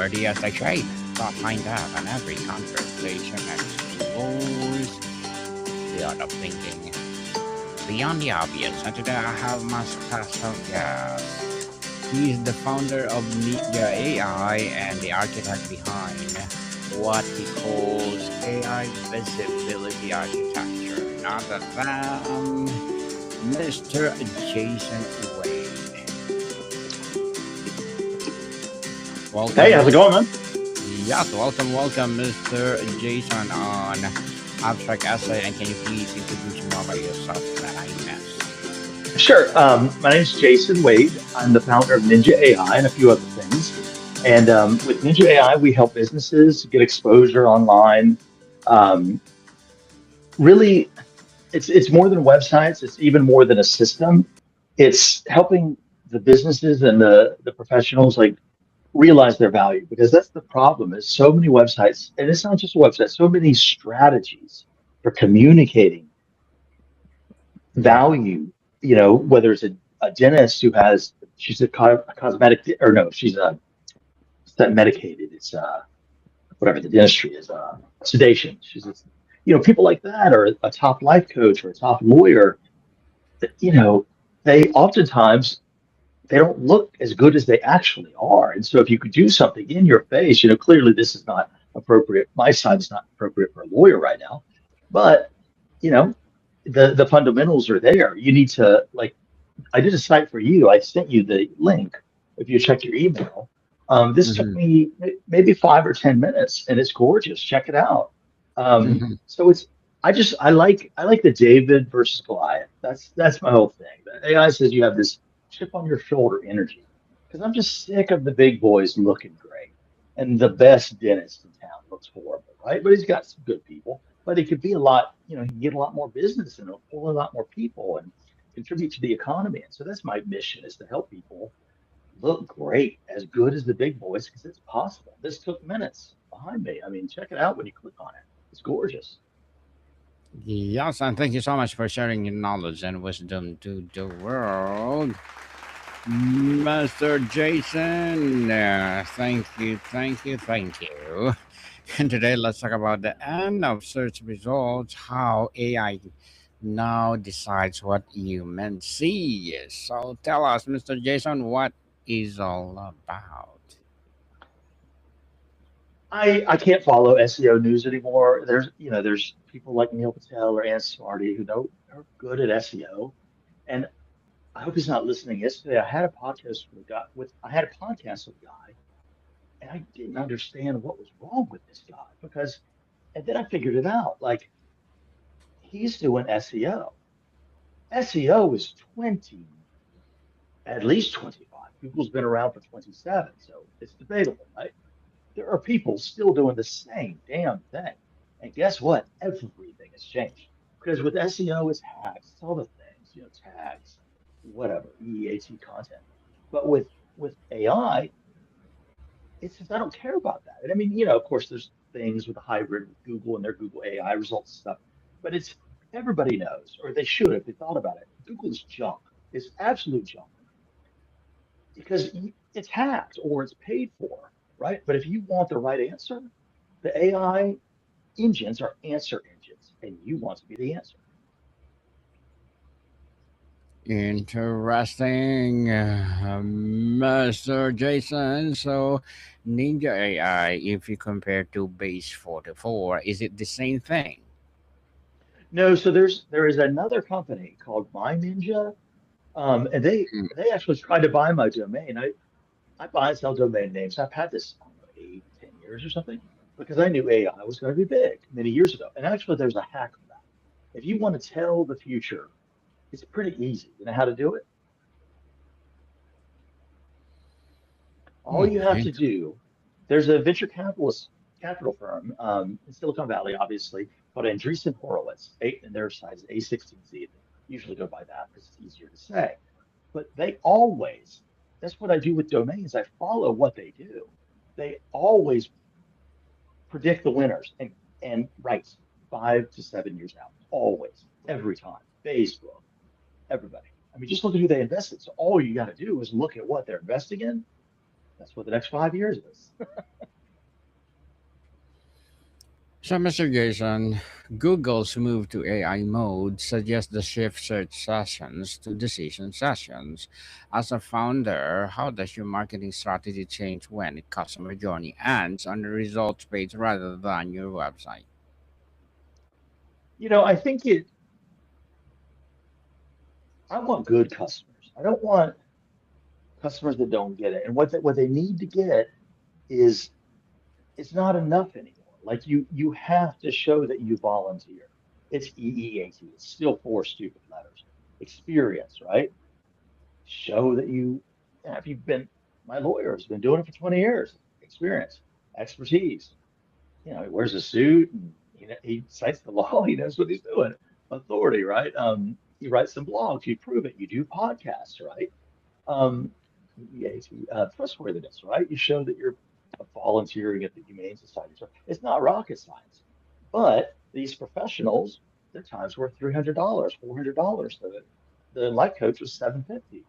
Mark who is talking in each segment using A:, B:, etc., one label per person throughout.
A: ideas take shape. Thought find out, and every conversation explores the art of thinking beyond the obvious. And today I have my special guest. He's the founder of Ninja AI and the architect behind what he calls AI visibility architecture. Not a Mr. Jason Wade.
B: Hey,
A: Welcome,
B: how's it
A: welcome.
B: going, man?
A: Yes, welcome, Mr. Jason on Abstract Essay. And can you please introduce more about yourself that I missed?
B: Sure. My name's Jason Wade. I'm the founder of Ninja AI and a few other things. And with Ninja AI, we help businesses get exposure online. Um, Really, it's more than websites. It's even more than a system. It's helping the businesses and the professionals like realize their value because that's the problem. Is so many websites, and it's not just a website. So many strategies for communicating
A: Mhm.
B: value, whether it's a dentist who has, she's a cosmetic, or no, it's not medicated. It's whatever the dentistry is, sedation. People like that, or a top life coach or a top lawyer, that, they oftentimes, they don't look as good as they actually are. And so if you could do something in your face, clearly this is not appropriate. My side is not appropriate for a lawyer right now, but you know, the fundamentals are there. You need to like I did a site for you. I sent you the link. If you check your email, this took
A: Mhm.
B: me maybe 5 or 10 minutes, and it's gorgeous. Check it out.
A: Mhm.
B: So I like the David versus Goliath. That's my whole thing. The AI says you have this chip on your shoulder energy because I'm just sick of the big boys looking great, and the best dentist in town looks horrible, right? But he's got some good people. But he could be a lot, he can get a lot more business and pull a lot more people and contribute to the economy. And so that's my mission is to help people look great, as good as the big boys, because it's possible. This took minutes behind me. I mean, check it out when you click on it. It's gorgeous.
A: Yes, and thank you so much for sharing your knowledge and wisdom to the world, Master Jason. Thank you. And today, let's talk about the end of search results, how AI now decides what humans see. So, tell us, Mr. Jason, what is all about?
B: I can't follow SEO news anymore. There's people like Neil Patel or Ann Smarty who know are good at SEO. And I hope he's not listening. Yesterday I had a podcast with a guy with I had a podcast with a guy, and I didn't understand what was wrong with this guy because and then I figured it out. Like he's doing SEO. SEO is 20, at least 25. Google's been around for 27, so it's debatable, right? There are people still doing the same damn thing. And guess what? Everything has changed. Because with SEO, it's hacks, it's all the things, tags, whatever, EAT content. But with AI, it's just I don't care about that. And I mean, of course, there's things with the hybrid with Google and their Google AI results and stuff. But it's everybody knows, or they should if they thought about it. Google is junk. It's absolute junk because it's hacked or it's paid for, right? But if you want the right answer, the AI engines are answer engines, and you want to be the answer.
A: Interesting, Master Jason. So, Ninja AI, if you compare to Base 44, is it the same thing?
B: No, so there is another company called MyNinja, and they actually tried to buy my domain. I buy and sell domain names. I've had this, I don't know, 8, 10 years or something, because I knew AI was going to be big many years ago. And actually, there's a hack for that. If you want to tell the future, it's pretty easy. You know how to do it? All you have
A: Okay.
B: to do, there's a venture capital firm in Silicon Valley, obviously, called Andreessen Horowitz, and their size is A16Z. They usually go by that because it's easier to say. But they always, that's what I do with domains. I follow what they do. They always predict the winners and right 5 to 7 years out. Always, every time. Facebook, everybody. I mean, just look at who they invested. So all you got to do is look at what they're investing in That's what the next 5 years is.
A: So, Mr. Jason, Google's move to AI mode suggests the shift search sessions to decision sessions. As a founder, how does your marketing strategy change when the customer journey ends on the results page rather than your website?
B: I think I want good customers. I don't want customers that don't get it. And what they need to get is it's not enough anymore. Like you have to show that you volunteer. It's EEAT. It's still four stupid letters. Experience, right? Show that if you've been, my lawyer has been doing it for 20 years. Experience, expertise. He wears a suit and he cites the law. He knows what he's doing. Authority, right? He writes some blogs. You prove it. You do podcasts, right? Um, EEAT, trustworthiness, right? You show that you're volunteering at the Humane Society. So it's not rocket science. But these professionals, their time's worth $300, $400. The life coach was 750.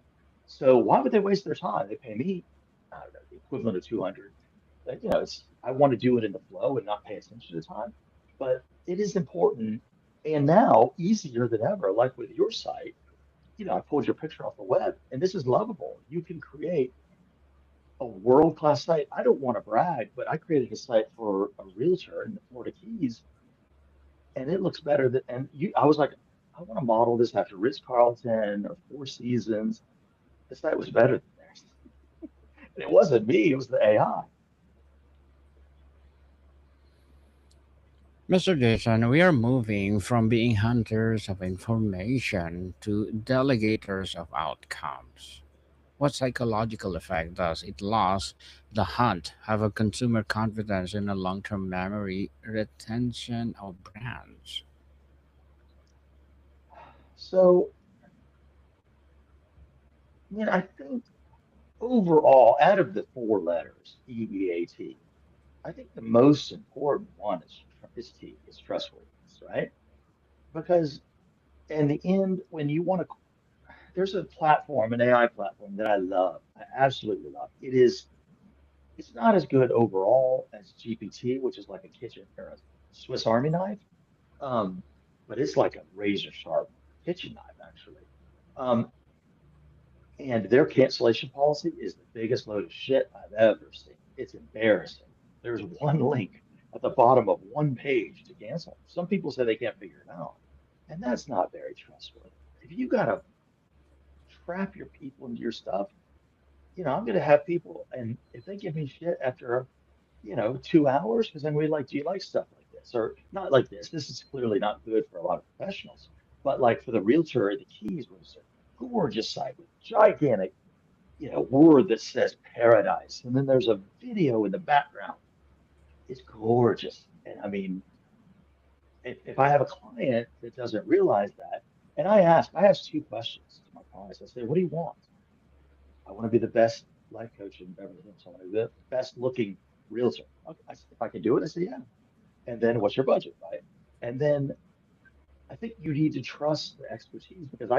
B: So why would they waste their time? They pay me, I don't know, the equivalent of 200. I want to do it in the flow and not pay attention to time. But it is important. And now easier than ever, like with your site, I pulled your picture off the web, and this is lovable. You can create a world-class site. I don't want to brag, but I created a site for a realtor in the Florida Keys, and it looks better than. And I was like, I want to model this after Ritz-Carlton or Four Seasons. The site was better than theirs, and it wasn't me; it was the AI.
A: Mr. Jason, we are moving from being hunters of information to delegators of outcomes. What psychological effect does it loss the hunt have on consumer confidence in a long-term memory retention of brands?
B: So, I think overall, out of the four letters, EEAT, I think the most important one is trustworthiness, right? Because in the end, when you want to, there's a platform, an AI platform that I love. I absolutely love. It's not as good overall as GPT, which is like a kitchen or a Swiss Army knife. Um, but it's like a razor sharp kitchen knife, actually. Um, and their cancellation policy is the biggest load of shit I've ever seen. It's embarrassing. There's one link at the bottom of one page to cancel. Some people say they can't figure it out, and that's not very trustworthy. If you got to trap your people into your stuff, I'm going to have people, and if they give me shit after, 2 hours, because then we like, do you like stuff like this or not like this? This is clearly not good for a lot of professionals, but like for the realtor at the Keys was a gorgeous site with gigantic, word that says paradise, and then there's a video in the background. It's gorgeous, and I mean, if I have a client that doesn't realize that, and I ask two questions to my clients. I say, what do you want? I want to be the best life coach in Beverly Hills. I want to be the best looking realtor. Okay, if I can do it, I say yeah. And then what's your budget, right? And then I think you need to trust the expertise because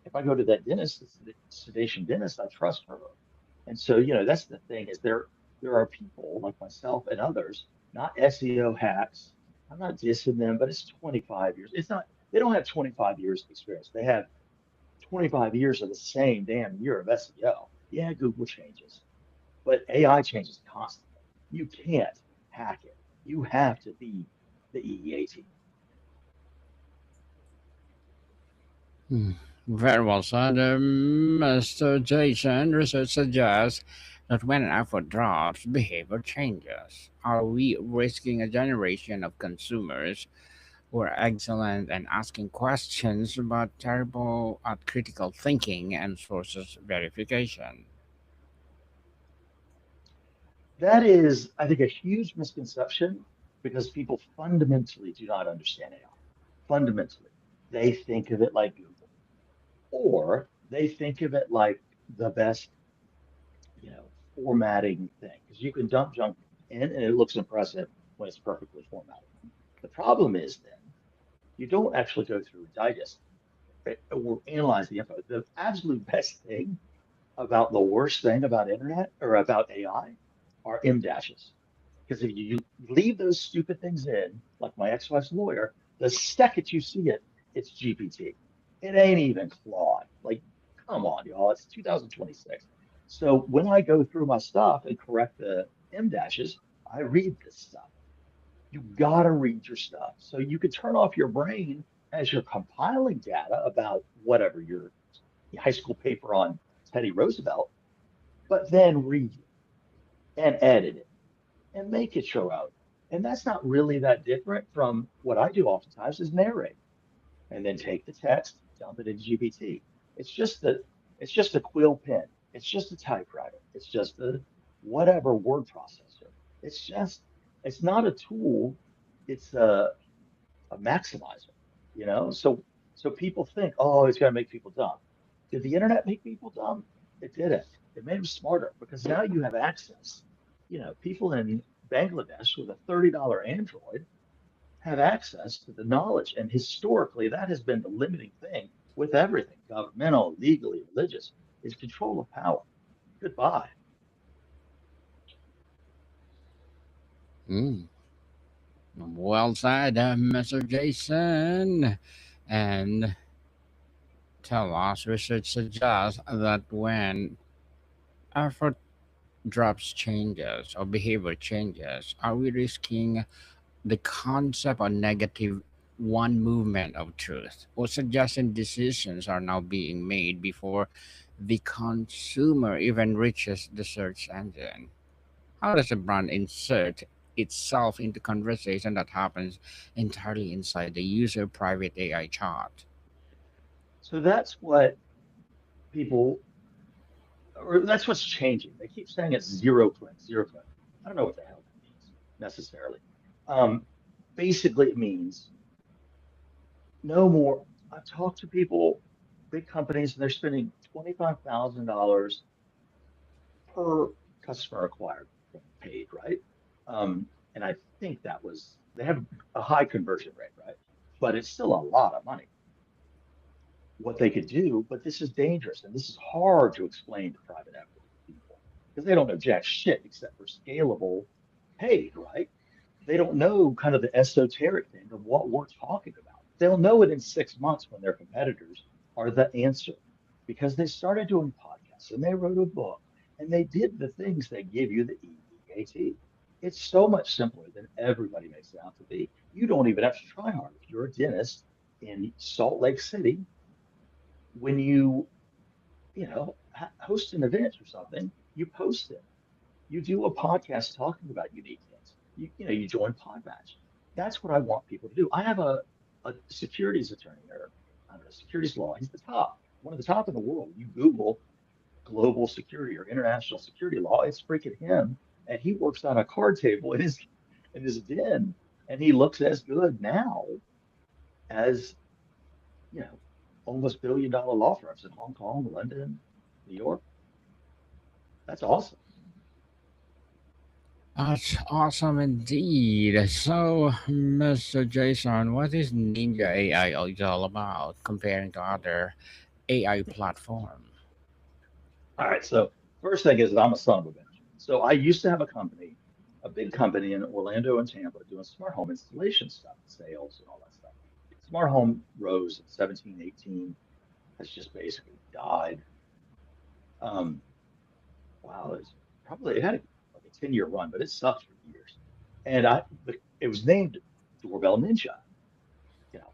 B: if I go to that dentist, the sedation dentist, I trust her. And so, that's the thing is there are people like myself and others, not SEO hacks. I'm not dissing them, but it's 25 years. It's not, they don't have 25 years of experience. They have 25 years of the same damn year of SEO. Yeah, Google changes, but AI changes constantly. You can't hack it. You have to be the EEAT.
A: Hmm. Very well said, Mr. Jason. Research suggests that when effort drops, behavior changes. Are we risking a generation of consumers who are excellent at asking questions but terrible at critical thinking and sources verification?
B: That is, I think, a huge misconception because people fundamentally do not understand AI. Fundamentally, they think of it like Google, or they think of it like the best, formatting thing because you can dump junk in and it looks impressive when it's perfectly formatted. The problem is then you don't actually go through and digest it or analyze the info. The absolute best thing about the worst thing about internet or about AI are M dashes. Because if you leave those stupid things in, like my ex-wife's lawyer, the second you see it, it's GPT. It ain't even Claude. Like, come on, y'all. It's 2026. So when I go through my stuff and correct the M dashes, I read this stuff. You gotta read your stuff. So you can turn off your brain as you're compiling data about whatever your high school paper on Teddy Roosevelt, but then read it and edit it and make it your own. And that's not really that different from what I do oftentimes is narrate and then take the text, dump it into GPT. It's just the it's just a quill pen. It's just a typewriter. It's just a whatever word processor. It's just it's not a tool. It's a maximizer, you know? So people think, oh, it's gonna make people dumb. Did the internet make people dumb? It didn't. It made them smarter because now you have access. You know, people in Bangladesh with a $30 Android have access to the knowledge. And historically, that has been the limiting thing with everything, governmental, legally, religious, is control of power. Goodbye.
A: Mm. Well said, Mr. Jason. And tell us, research suggests that when effort drops changes or behavior changes, are we risking the concept of negative one movement of truth, or suggesting decisions are now being made before the consumer even reaches the search engine? How does a brand insert itself into conversation that happens entirely inside the user private AI chat?
B: So that's what people, or that's what's changing. They keep saying it's zero click, zero click. I don't know what the hell that means necessarily. Um, Basically, it means no more. I've talked to people, big companies, and they're spending $25,000 per customer acquired paid, right? And I think that was, they have a high conversion rate, right? But it's still a lot of money. What they could do, but this is dangerous and this is hard to explain to private equity people because they don't know jack shit except for scalable paid, right? They don't know kind of the esoteric thing of what we're talking about. They'll know it in 6 months when their competitors are the answer because they started doing podcasts and they wrote a book and they did the things that give you the EEAT. It's so much simpler than everybody makes it out to be. You don't even have to try hard. If you're a dentist in Salt Lake City, when host an event or something, you post it. You do a podcast talking about unique things. You join Podmatch. That's what I want people to do. I have a securities attorney or I don't know, securities law. He's the top, one of the top in the world. You Google global security or international security law, it's freaking him. And he works on a card table in his den. And he looks as good now as, you know, almost $1 billion law firms in Hong Kong, London, New York. That's awesome.
A: That's awesome indeed. So, Mr. Jason, what is Ninja AI all about comparing to other AI platform?
B: All right. So first thing is that I'm a son of a bitch. So I used to have a company, a big company in Orlando and Tampa doing smart home installation stuff, sales and all that stuff. Smart home rose in 17, 18, has just basically died. Um, wow, it had like a 10-year run, but it sucked for years. And it was named Doorbell Ninja. You know,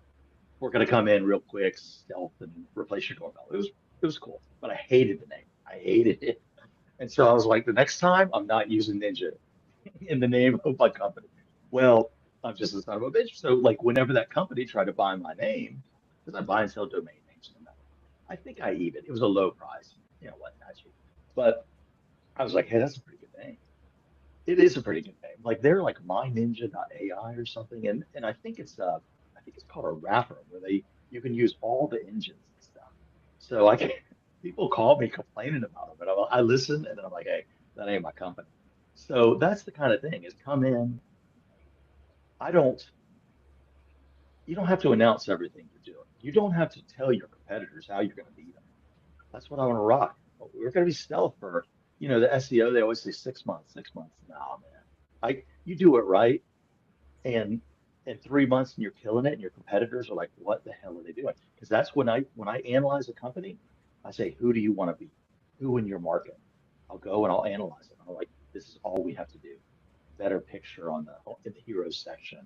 B: we're gonna come in real quick, stealth and replace your doorbell. It was cool, but I hated the name. I hated it. And so I was like, the next time I'm not using Ninja in the name of my company. Well, I'm just a son of a bitch. So like whenever that company tried to buy my name, because I buy and sell domain names no matter what, I think it was a low price. Wasn't that cheap. But I was like, hey, that's a pretty good name. It is a pretty good name. Like they're like MyNinja.ai or something. And I think it's called a wrapper where you can use all the engines and stuff. So I can people call me complaining about them, and I listen, and then I'm like, hey, that ain't my company. So that's the kind of thing is come in. I don't, you don't have to announce everything you're doing. You don't have to tell your competitors how you're going to beat them. That's what I want to rock. we're going to be stealth for, the SEO. They always say 6 months, 6 months. No, man. You do it right, and in 3 months, and you're killing it, and your competitors are like, what the hell are they doing? Because that's when I analyze a company, I say, who do you want to be? Who in your market? I'll go and I'll analyze it. I'm like, this is all we have to do. Better picture in the heroes section,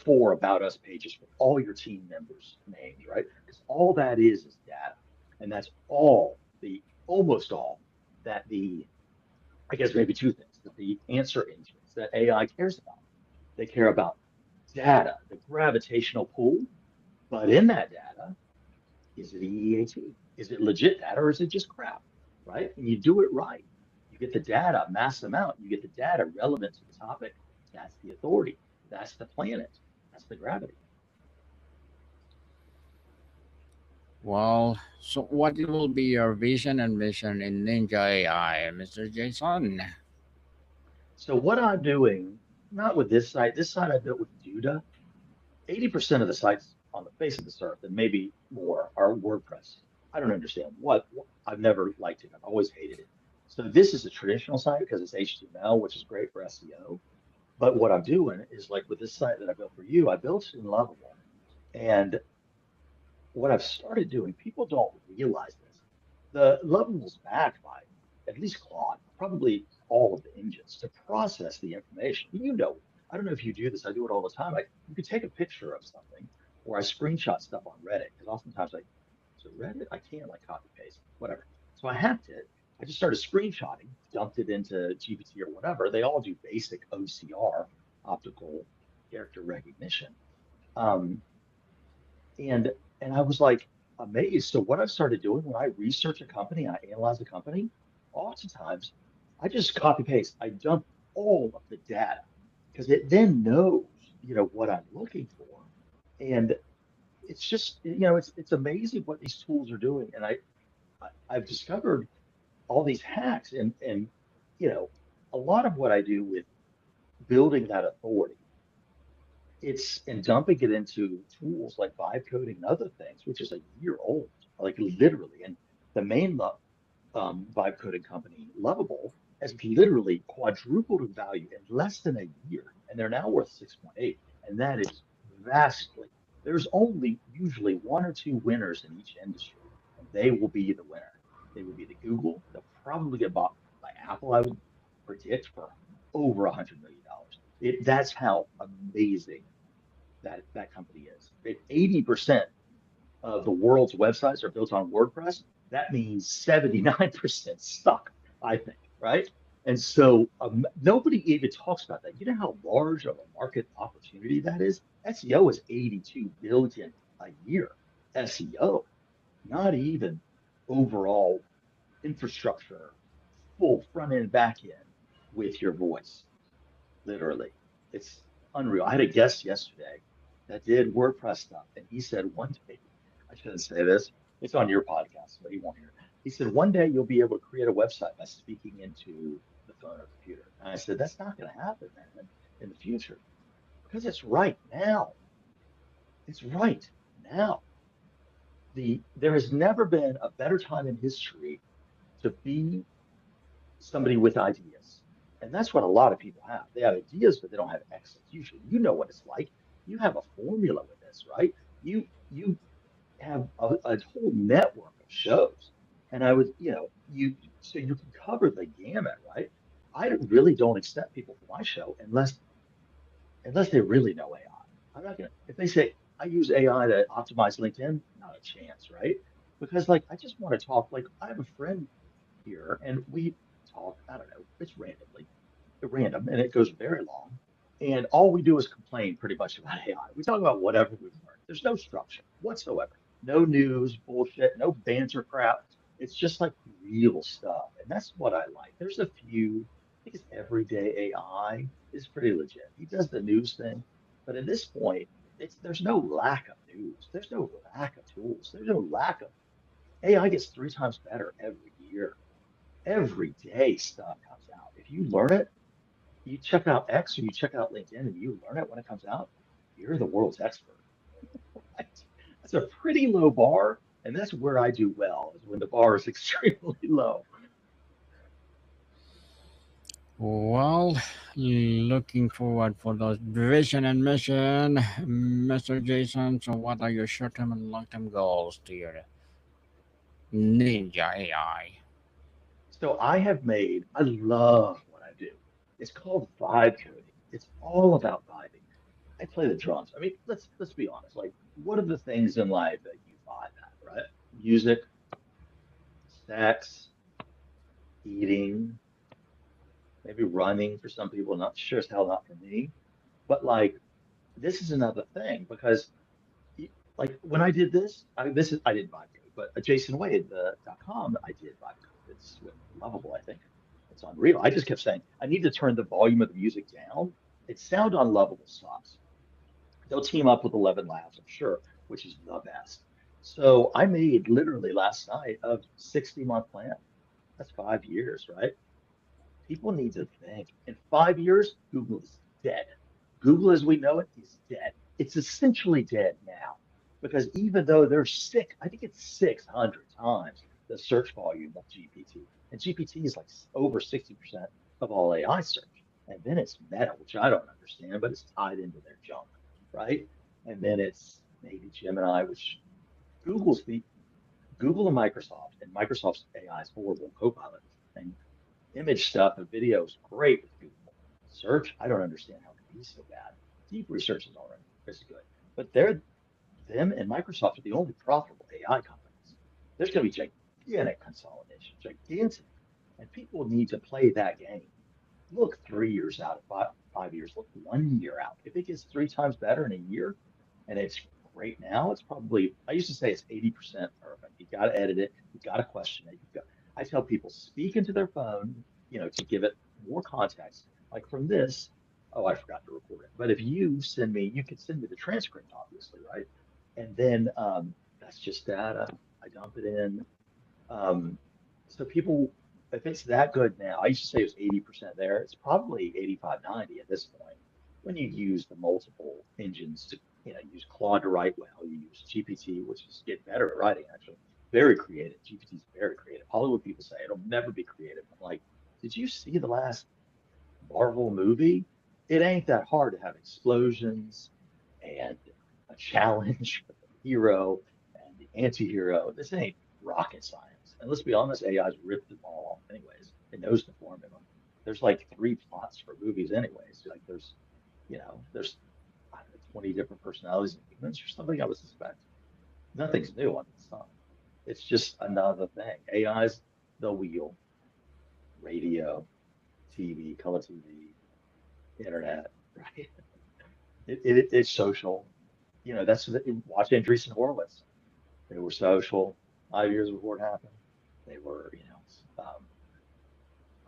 B: 4 about us pages for all your team members' names, right? Because all that is data. And that's almost all that I guess maybe two things that the answer engines that AI cares about. They care about data, the gravitational pull, but in that data, is it EEAT? Is it legit data or is it just crap? Right? And you do it right. You get the data, mass amount, you get the data relevant to the topic. That's the authority. That's the planet. That's the gravity.
A: Well, so what will be your vision and mission in Ninja AI, Mr. Jason?
B: So what I'm doing, not with this site I built with Duda. 80% of the sites on the face of this earth, and maybe more, are WordPress. I don't understand I've never liked it. I've always hated it. So this is a traditional site because it's HTML, which is great for SEO. But what I'm doing is like with this site that I built for you, I built it in Lovable. And what I've started doing, people don't realize this. The Lovable's backed by at least Claude, probably all of the engines to process the information. I don't know if you do this. I do it all the time. You could take a picture of something, or I screenshot stuff on Reddit because oftentimes so Reddit I can't like copy paste whatever. So I hacked it. I just started screenshotting, dumped it into GPT or whatever. They all do basic OCR, optical character recognition. Um, and and I was like amazed. So what I've started doing when I research a company, I analyze a company, oftentimes I just copy paste. I dump all of the data because it then knows, what I'm looking for. And it's just, it's amazing what these tools are doing. And I've discovered all these hacks and you know, a lot of what I do with building that authority it's and dumping it into tools like vibe coding and other things, which is a year old, like literally. And the main vibe coding company, Lovable, has literally quadrupled in value in less than a year, and they're now worth 6.8. And that is vastly. There's only usually one or two winners in each industry, and they will be the winner. They will be the Google. They'll probably get bought by Apple, I would predict, for over $100 million. That's how amazing that company is. If 80% of the world's websites are built on WordPress, that means 79% suck, I think, right? And so nobody even talks about that. You know how large of a market opportunity that is? SEO is 82 billion a year. SEO, not even overall infrastructure, full front end, back end with your voice, literally. It's unreal. I had a guest yesterday that did WordPress stuff, and he said one day, I shouldn't say this, it's on your podcast, but he won't hear it. He said, one day you'll be able to create a website by speaking into the phone or computer. And I said, that's not going to happen, man, in the future because it's right now. It's right now. There has never been a better time in history to be somebody with ideas. And that's what a lot of people have. They have ideas, but they don't have execution. You know what it's like. You have a formula with this, right? You have a whole network of shows. And I was, so you can cover the gamut, right? I really don't accept people for my show unless they really know AI. I'm not gonna if they say I use AI to optimize LinkedIn, not a chance, right? Because like I just want to talk. Like I have a friend here and we talk, I don't know, it's random and it goes very long. And all we do is complain pretty much about AI. We talk about whatever we've learned. There's no structure whatsoever. No news, bullshit, no banter crap. It's just like real stuff. And that's what I like. There's a few, I think it's Everyday AI is pretty legit. He does the news thing. But at this point, there's no lack of news. There's no lack of tools. There's no lack of AI gets 3 times better every year. Every day stuff comes out. If you learn it, you check out X or you check out LinkedIn and you learn it when it comes out, you're the world's expert. Right? That's a pretty low bar, And that's where I do well, is when the bar is extremely low.
A: Well, looking forward for those vision and mission, Mr. Jason. So, what are your short-term and long-term goals to your Ninja AI?
B: So I love what I do. It's called vibe coding. It's all about vibing. I play the drums. I mean, let's be honest. Like, what are the things in life that you vibe at, right? Music, sex, eating, maybe running for some people. Not sure as hell not for me. But like, this is another thing because like when I did this, I did vibe code, but Jason Wade, the .com, I did vibe code. It's lovable, I think. It's unreal. I just kept saying, I need to turn the volume of the music down. It sound unlovable sucks. They'll team up with 11 Labs, I'm sure, which is the best. So I made literally last night a 60-month plan. That's 5 years, right? People need to think. In 5 years, Google is dead. Google as we know it is dead. It's essentially dead now because even though they're sick, I think it's 600 times the search volume of GPT. And GPT is like over 60% of all AI search. And then it's Meta, which I don't understand, but it's tied into their junk, right? And then it's maybe Gemini, which Google's the Google and Microsoft's AI is horrible. Copilot and image stuff and video is great with Google. Search, I don't understand how it can be so bad. Deep research is already is good, but them and Microsoft are the only profitable AI companies. There's going to be gigantic consolidation, gigantic, and people need to play that game. Look 3 years out, 5 years. Look 1 year out. If it gets three times better in a year, and it's great now, it's probably. I used to say it's 80% perfect. You got to edit it. You got to question it. You got. I tell people speak into their phone, to give it more context. Like from this, oh, I forgot to record it. But if you could send me the transcript, obviously, right? And then that's just data. I dump it in. Um, so people, if it's that good now, I used to say it was 80% there. It's probably 85, 90 at this point. When you use the multiple engines to, use Claude to write well, you use GPT, which is get better at writing actually. Very creative. GPT is very creative. Hollywood people say it'll never be creative. I'm like, did you see the last Marvel movie? It ain't that hard to have explosions and a challenge for the hero and the anti-hero. This ain't rocket science. And let's be honest, AI's ripped them all off anyways. It knows the formula. There's like three plots for movies anyways. Like there's I don't know, 20 different personalities in humans or something I would suspect. Nothing's new under the sun. It's just another thing. AI's the wheel, radio, TV, color TV, internet, right? It's social. Watch Andreessen Horowitz. They were social 5 years before it happened. They were,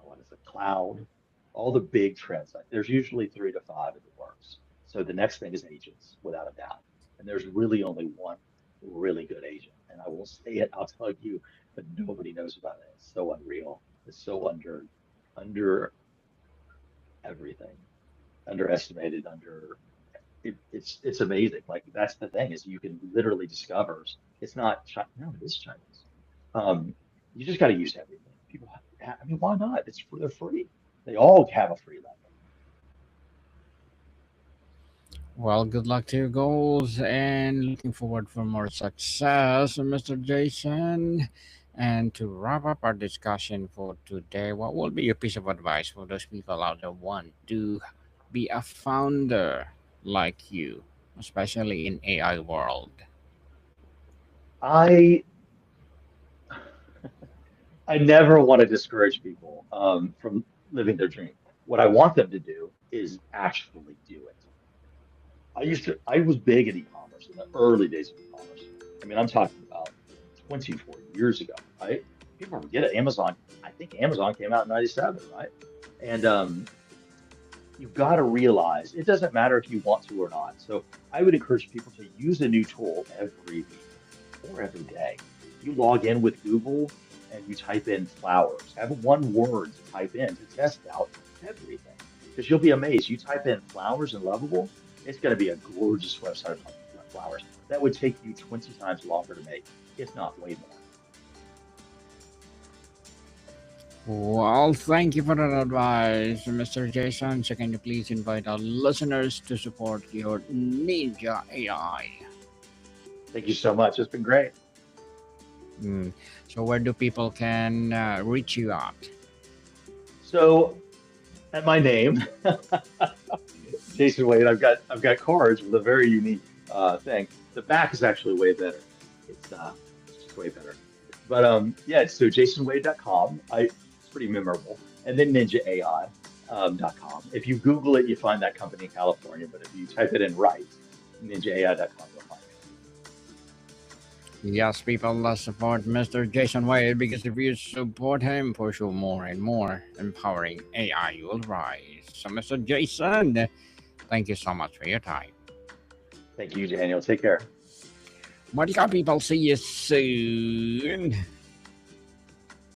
B: what is it, cloud, all the big trends. Like, there's usually three to five in the works. So the next thing is agents, without a doubt. And there's really only one really good agent. And I will say it, I'll tell you, but nobody knows about it. It's so unreal. It's so under everything, underestimated, it's amazing. Like that's the thing is you can literally discover it's not China. No, it is Chinese. Um, you just got to use everything. People, I mean, why not? They're free. They all have a free level.
A: Well, good luck to your goals and looking forward for more success, Mr. Jason. And to wrap up our discussion for today, what will be your piece of advice for those people out there who want to be a founder like you, especially in AI world?
B: I I never want to discourage people from living their dream. What I want them to do is actually do it. I was big in e-commerce in the early days of e-commerce. I mean, I'm talking about 24 years ago, right? People forget it. Amazon, I think Amazon came out in 97, right? And you've got to realize it doesn't matter if you want to or not. So I would encourage people to use a new tool every week or every day. You log in with Google and you type in flowers. Have one word to type in to test out everything. Because you'll be amazed. You type in flowers and lovable, it's going to be a gorgeous website of flowers. that would take you 20 times longer to make, if not way more.
A: Well, thank you for that advice, Mr. Jason. So can you please invite our listeners to support your Ninja AI?
B: Thank you so much. It's been great.
A: Mm. So where do people can reach you at?
B: So at my name, Jason Wade, I've got cards with a very unique thing. The back is actually way better. It's just way better. But yeah, so jasonwade.com. It's pretty memorable. And then ninjaai.com. If you Google it, you find that company in California. But if you type it in right, ninjaai.com, you'll find
A: Yes, people, let's support Mr. Jason Wade because if you support him, for sure more and more empowering AI will rise. So, Mr. Jason, thank you so much for your time.
B: it. Thank you, Daniel. Take care.
A: Monica, people, see you soon.